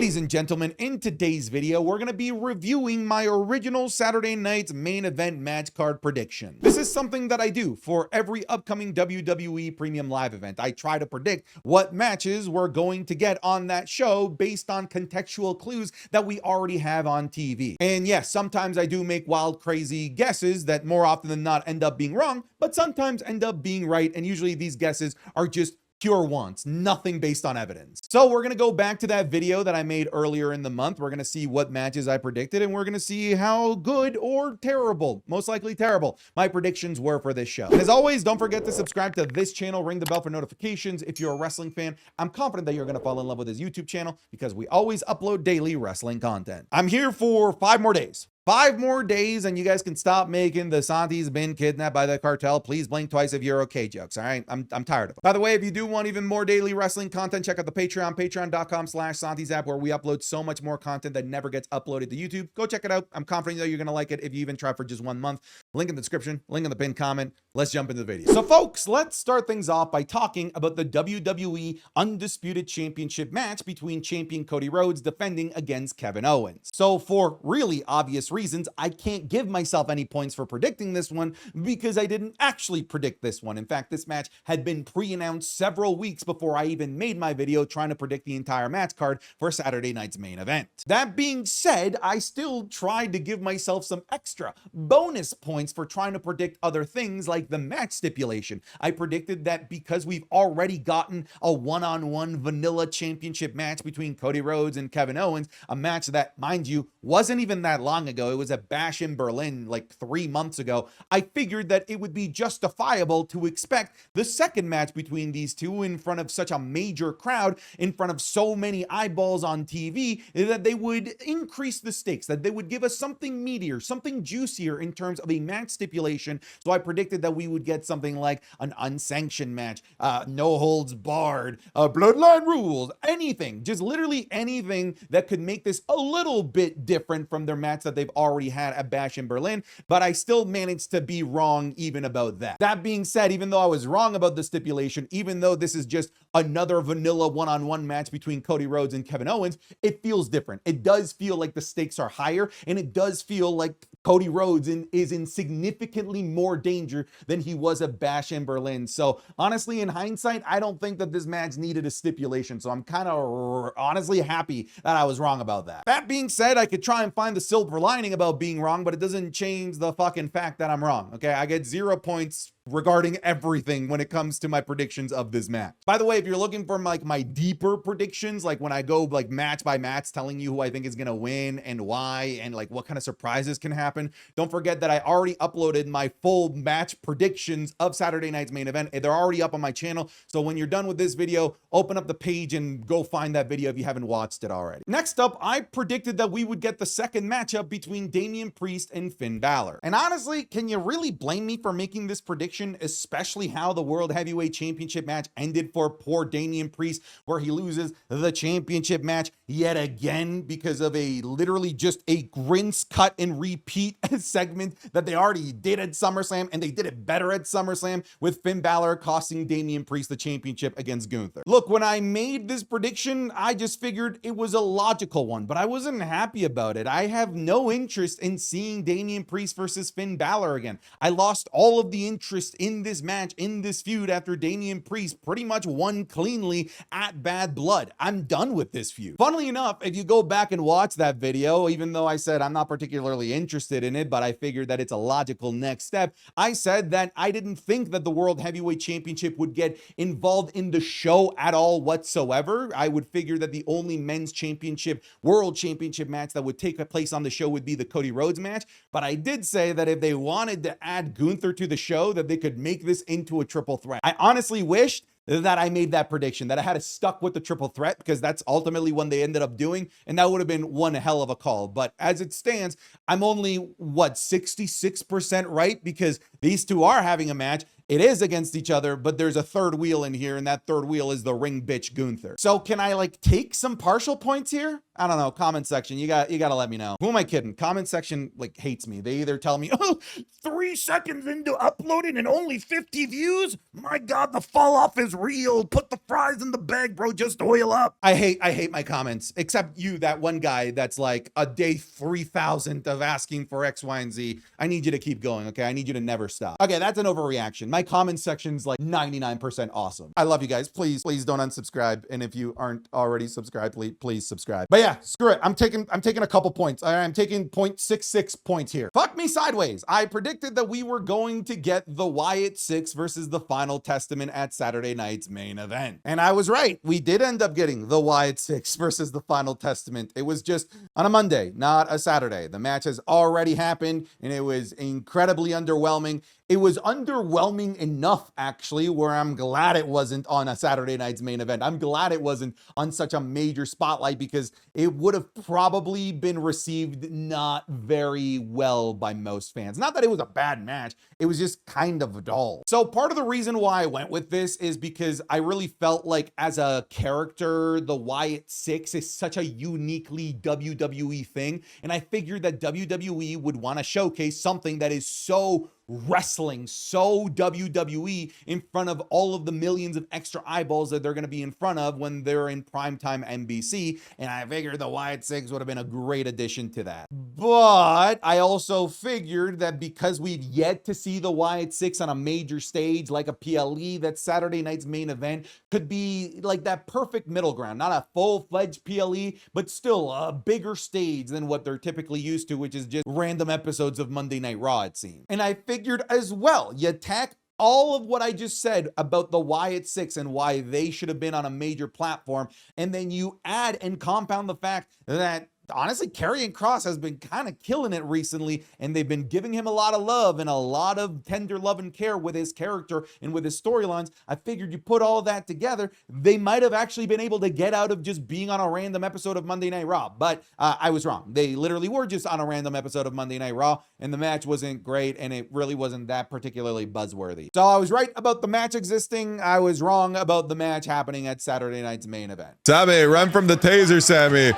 Ladies and gentlemen, in today's video, we're going to be reviewing my original Saturday night's main event match card prediction. This is something that I do for every upcoming WWE Premium Live event. I try to predict what matches we're going to get on that show based on contextual clues that we already have on TV. And yes, sometimes I do make wild, crazy guesses that more often than not end up being wrong, but sometimes end up being right. And usually these guesses are just pure wants, nothing based on evidence. So we're gonna go back to that video that I made earlier in the month. We're gonna see what matches I predicted, and we're gonna see how good or terrible, most likely terrible, my predictions were for this show. And as always, don't forget to subscribe to this channel, ring the bell for notifications. If you're a wrestling fan, I'm confident that you're gonna fall in love with this YouTube channel because we always upload daily wrestling content. I'm here for 5 more days. 5 more days and you guys can stop making the Santi's been kidnapped by the cartel. Please blink twice if you're okay jokes. All right. I'm tired of them. By the way, if you do want even more daily wrestling content, check out the Patreon, patreon.com/Santi's where we upload so much more content that never gets uploaded to YouTube. Go check it out. I'm confident that you're going to like it if you even try for just 1 month. Link in the description, link in the pinned comment. Let's jump into the video. So folks, let's start things off by talking about the WWE Undisputed Championship match between champion Cody Rhodes defending against Kevin Owens. So for really obvious reasons, I can't give myself any points for predicting this one because I didn't actually predict this one. In fact, this match had been pre-announced several weeks before I even made my video trying to predict the entire match card for Saturday night's main event. That being said, I still tried to give myself some extra bonus points for trying to predict other things like the match stipulation. I predicted that because we've already gotten a one-on-one vanilla championship match between Cody Rhodes and Kevin Owens, a match that, mind you, wasn't even that long ago. It was a Bash in Berlin like 3 months ago. I figured that it would be justifiable to expect the second match between these two in front of such a major crowd, in front of so many eyeballs on TV, that they would increase the stakes, that they would give us something meatier, something juicier in terms of a match stipulation. So I predicted that we would get something like an unsanctioned match, no holds barred, bloodline rules, anything, just literally anything that could make this a little bit different from their match that they've already had at Bash in Berlin, but I still managed to be wrong even about that. That being said, even though I was wrong about the stipulation, even though this is just another vanilla one-on-one match between Cody Rhodes and Kevin Owens, it feels different. It does feel like the stakes are higher, and it does feel like Cody Rhodes is in significantly more danger than he was at Bash in Berlin. So honestly, in hindsight, I don't think that this match needed a stipulation. So I'm kind of honestly happy that I was wrong about that. That being said, I could try and find the silver lining about being wrong, but it doesn't change the fucking fact that I'm wrong. Okay, I get 0 points regarding everything when it comes to my predictions of this match. By the way, if you're looking for like my deeper predictions, like when I go like match by match telling you who I think is gonna win and why and like what kind of surprises can happen, don't forget that I already uploaded my full match predictions of Saturday night's main event. They're already up on my channel, so when you're done with this video, open up the page and go find that video if you haven't watched it already. Next up, I predicted that we would get the second matchup between Damian Priest and Finn Balor. And honestly, can you really blame me for making this prediction, especially how the World Heavyweight Championship match ended for poor Damian Priest, where he loses the championship match yet again because of a literally just a rinse, cut, and repeat segment that they already did at SummerSlam, and they did it better at SummerSlam with Finn Balor costing Damian Priest the championship against Gunther. Look, when I made this prediction, I just figured it was a logical one, but I wasn't happy about it. I have no interest in seeing Damian Priest versus Finn Balor again. I lost all of the interest in this match, in this feud, after Damian Priest pretty much won cleanly at Bad Blood. I'm done with this feud. Funnily enough, if you go back and watch that video, even though I said I'm not particularly interested in it, but I figured that it's a logical next step, I said that I didn't think that the World Heavyweight Championship would get involved in the show at all whatsoever. I would figure that the only men's championship, world championship match that would take place on the show would be the Cody Rhodes match. But I did say that if they wanted to add Gunther to the show, that they could make this into a triple threat. I honestly wished that I made that prediction, that I had stuck with the triple threat, because that's ultimately what they ended up doing, and that would have been one hell of a call. But as it stands, I'm only, what, 66% right, because these two are having a match. it is against each other, but there's a third wheel in here, and that third wheel is the ring bitch Gunther. So can I like take some partial points here? I don't know. Comment section, you gotta let me know. Who am I kidding? Comment section like hates me. They either tell me, oh, 3 seconds into uploading and only 50 views. My God, the fall off is real. Put the fries in the bag, bro. Just oil up. I hate my comments. Except you, that one guy that's like a day 3,000 of asking for X, Y, and Z. I need you to keep going. Okay, I need you to never stop. Okay, that's an overreaction. My comment section's like 99% awesome. I love you guys. Please don't unsubscribe. And if you aren't already subscribed, please subscribe. But yeah, screw it. I'm taking a couple points. I'm taking 0.66 points here. Fuck me sideways. I predicted that we were going to get the Wyatt Sicks versus the Final Testament at Saturday night's main event. And I was right. We did end up getting the Wyatt Sicks versus the Final Testament. It was just on a Monday, not a Saturday. The match has already happened, and it was incredibly underwhelming. It was underwhelming enough, actually, where I'm glad it wasn't on a Saturday night's main event. I'm glad it wasn't on such a major spotlight, because it would have probably been received not very well by most fans. Not that it was a bad match, it was just kind of dull. So part of the reason why I went with this is because I really felt like as a character, the Wyatt Sicks is such a uniquely WWE thing. And I figured that WWE would want to showcase something that is so wrestling, so WWE, in front of all of the millions of extra eyeballs that they're going to be in front of when they're in primetime NBC. And I figured the Wyatt Sicks would have been a great addition to that. But I also figured that because we've yet to see the Wyatt Sicks on a major stage like a PLE, that Saturday night's main event could be like that perfect middle ground. Not a full-fledged PLE, but still a bigger stage than what they're typically used to, which is just random episodes of Monday Night Raw, it seems. And I figured as well, you tack all of what I just said about the Wyatt Sicks and why they should have been on a major platform, and then you add and compound the fact that honestly, Karrion Kross has been kind of killing it recently, and they've been giving him a lot of love and a lot of tender love and care with his character and with his storylines. I figured you put all of that together, they might have actually been able to get out of just being on a random episode of Monday Night Raw. But I was wrong. They literally were just on a random episode of Monday Night Raw, and the match wasn't great, and it really wasn't that particularly buzzworthy. So I was right about the match existing. I was wrong about the match happening at Saturday night's main event. Sammy, run from the taser, Sammy.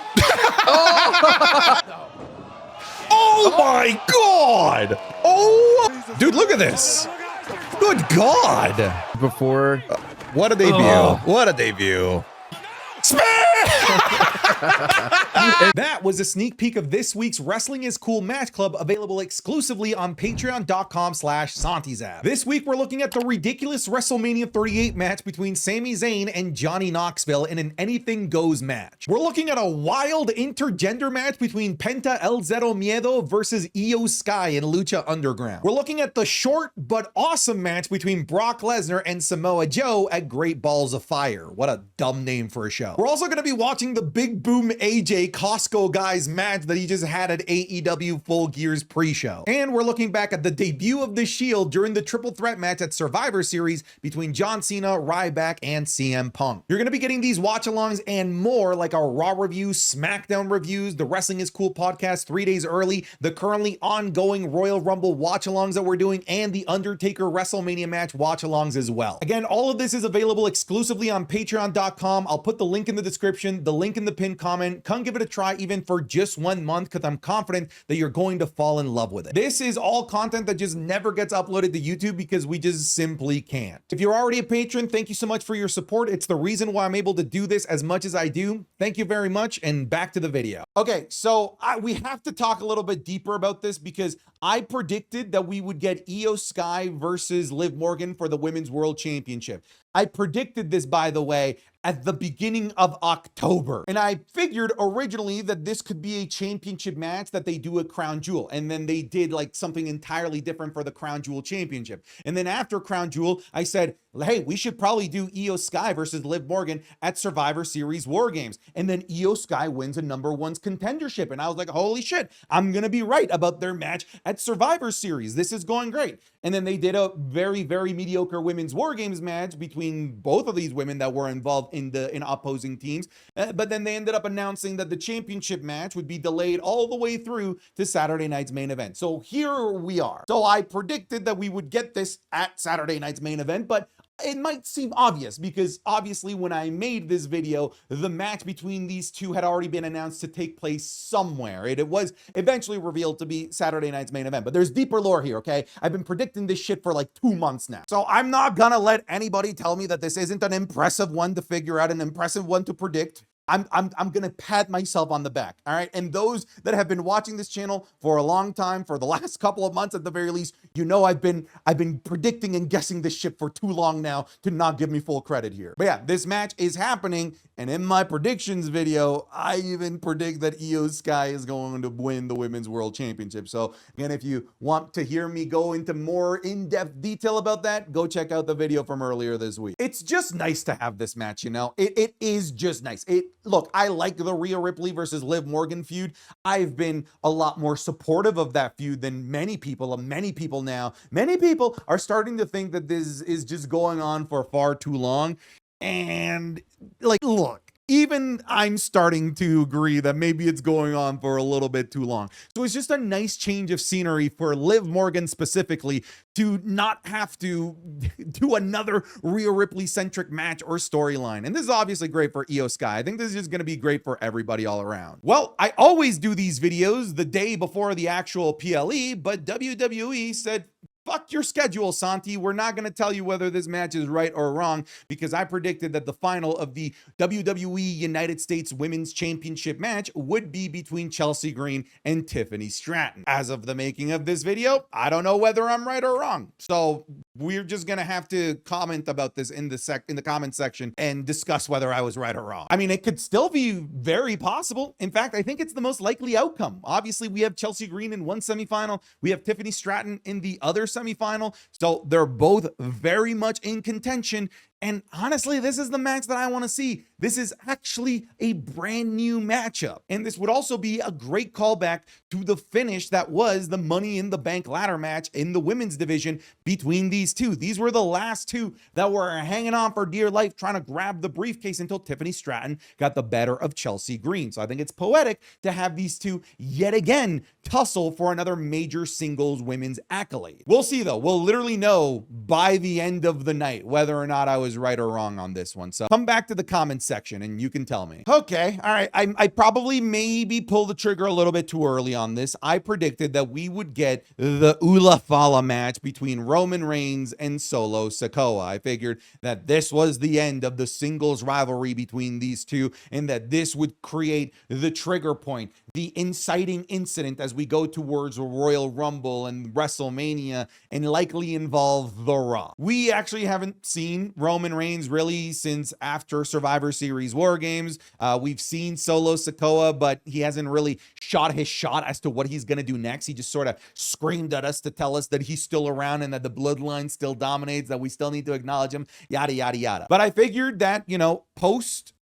Oh my God! Oh, dude, look at this! Good God! Before, what a debut! What a debut! That was a sneak peek of this week's Wrestling is Cool Match Club, available exclusively on patreon.com/SantiZap. This week, we're looking at the ridiculous WrestleMania 38 match between Sami Zayn and Johnny Knoxville in an anything goes match. We're looking at a wild intergender match between Penta El Zero Miedo versus Io Sky in Lucha Underground. We're looking at the short but awesome match between Brock Lesnar and Samoa Joe at Great Balls of Fire. What a dumb name for a show. We're also going to be watching the Big Boom AJ Costco guys match that he just had at AEW Full Gear's pre-show. And we're looking back at the debut of the Shield during the triple threat match at Survivor Series between John Cena, Ryback, and CM Punk. You're going to be getting these watch-alongs and more, like our Raw reviews, SmackDown reviews, the Wrestling is Cool podcast 3 days early, the currently ongoing Royal Rumble watch-alongs that we're doing, and the Undertaker WrestleMania match watch-alongs as well. Again, all of this is available exclusively on patreon.com. I'll put the link in the description, the link in the pinned comment. Come give it a try even for just 1 month, because I'm confident that you're going to fall in love with it. This is all content that just never gets uploaded to YouTube because we just simply can't. If you're already a patron, thank you so much for your support. It's the reason why I'm able to do this as much as I do. Thank you very much, and back to the video. Okay, so we have to talk a little bit deeper about this, because I predicted that we would get Io Sky versus Liv Morgan for the Women's World Championship. I predicted this, by the way, at the beginning of October. And I figured originally that this could be a championship match that they do at Crown Jewel. And then they did like something entirely different for the Crown Jewel Championship. And then after Crown Jewel, I said, hey, we should probably do Io Sky versus Liv Morgan at Survivor Series War Games. And then Io Sky wins a #1's contendership. And I was like, holy shit, I'm going to be right about their match at Survivor Series. This is going great. And then they did a very, very mediocre women's War Games match between both of these women that were involved in opposing teams. But then they ended up announcing that the championship match would be delayed all the way through to Saturday night's main event. So here we are. So I predicted that we would get this at Saturday night's main event, but it might seem obvious because obviously when I made this video, the match between these two had already been announced to take place somewhere. It was eventually revealed to be Saturday night's main event, but there's deeper lore here, okay? I've been predicting this shit for like 2 months now. So I'm not gonna let anybody tell me that this isn't an impressive one to figure out, an impressive one to predict. I'm gonna pat myself on the back, all right? And those that have been watching this channel for a long time, for the last couple of months at the very least, you know I've been predicting and guessing this shit for too long now to not give me full credit here. But yeah, this match is happening, and in my predictions video, I even predict that Io Sky is going to win the Women's World Championship. So again, if you want to hear me go into more in-depth detail about that, go check out the video from earlier this week. It's just nice to have this match, you know? It is just nice. Look, I like the Rhea Ripley versus Liv Morgan feud. I've been a lot more supportive of that feud than many people now. Many people are starting to think that this is just going on for far too long. And like, look, even I'm starting to agree that maybe it's going on for a little bit too long. So it's just a nice change of scenery for Liv Morgan specifically to not have to do another Rhea Ripley centric match or storyline. And this is obviously great for Io Sky. I think this is just going to be great for everybody all around. Well, I always do these videos the day before the actual PLE, but WWE said, fuck your schedule, Santi. We're not going to tell you whether this match is right or wrong because I predicted that the final of the WWE United States Women's Championship match would be between Chelsea Green and Tiffany Stratton. As of the making of this video, I don't know whether I'm right or wrong. So we're just going to have to comment about this in the comment section and discuss whether I was right or wrong. I mean, it could still be very possible. In fact, I think it's the most likely outcome. Obviously, we have Chelsea Green in one semifinal. We have Tiffany Stratton in the other semifinal. So they're both very much in contention. And honestly, this is the match that I want to see. This is actually a brand new matchup. And this would also be a great callback to the finish that was the Money in the Bank ladder match in the women's division between these two. These were the last two that were hanging on for dear life, trying to grab the briefcase until Tiffany Stratton got the better of Chelsea Green. So I think it's poetic to have these two yet again tussle for another major singles women's accolade. We'll see though. We'll literally know by the end of the night whether or not I was right or wrong on this one. So come back to the comments section and you can tell me. Okay, all right. I probably maybe pulled the trigger a little bit too early on this. I predicted that we would get the Ula Fala match between Roman Reigns and Solo Sikoa. I figured that this was the end of the singles rivalry between these two and that this would create the trigger point, the inciting incident as we go towards Royal Rumble and WrestleMania and likely involve The Raw. We actually haven't seen Roman Reigns really since after Survivor Series War Games. We've seen Solo Sikoa, but he hasn't really shot his shot as to what he's going to do next. He just sort of screamed at us to tell us that he's still around and that the bloodline still dominates, that we still need to acknowledge him, yada, yada, yada. But I figured that, you know,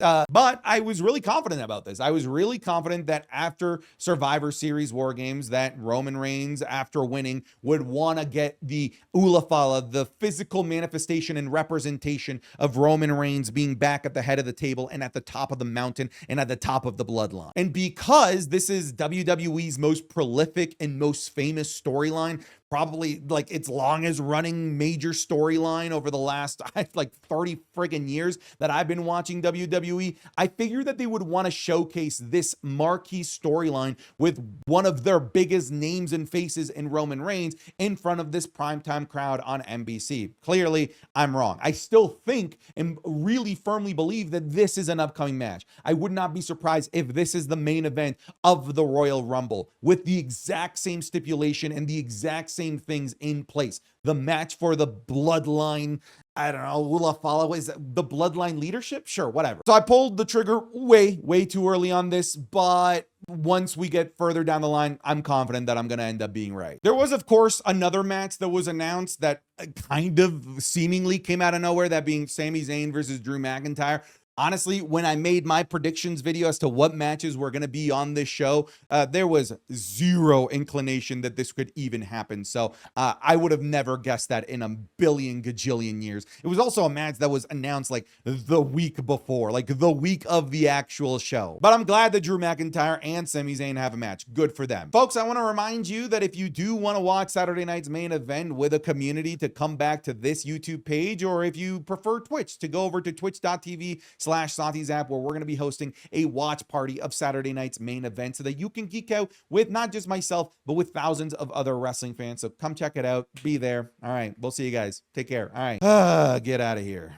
but I was really confident about this. I was really confident that after Survivor Series War Games, that Roman Reigns, after winning, would want to get the Ula Fala, the physical manifestation and representation of Roman Reigns being back at the head of the table and at the top of the mountain and at the top of the bloodline. And because this is WWE's most prolific and most famous storyline, probably like its longest running major storyline over the last like 30 friggin' years that I've been watching WWE, I figured that they would want to showcase this marquee storyline with one of their biggest names and faces in Roman Reigns in front of this primetime crowd on NBC. Clearly, I'm wrong. I still think and really firmly believe that this is an upcoming match. I would not be surprised if this is the main event of the Royal Rumble with the exact same stipulation and the exact same things in place. The match for the bloodline, I don't know, Ula Fala, is the bloodline leadership? Sure, whatever. So I pulled the trigger way too early on this, but once we get further down the line, I'm confident that I'm going to end up being right. There was, of course, another match that was announced that kind of seemingly came out of nowhere, that being Sami Zayn versus Drew McIntyre. Honestly, when I made my predictions video as to what matches were going to be on this show, there was zero inclination that this could even happen. So I would have never guessed that in a billion gajillion years. It was also a match that was announced like the week before, like the week of the actual show. But I'm glad that Drew McIntyre and Sami Zayn have a match. Good for them. Folks, I want to remind you that if you do want to watch Saturday night's main event with a community, to come back to this YouTube page, or if you prefer Twitch, to go over to twitch.tv/SatiZap, where we're going to be hosting a watch party of Saturday night's main event so that you can geek out with not just myself, but with thousands of other wrestling fans. So come check it out. Be there. All right. We'll see you guys. Take care. All right. Get out of here.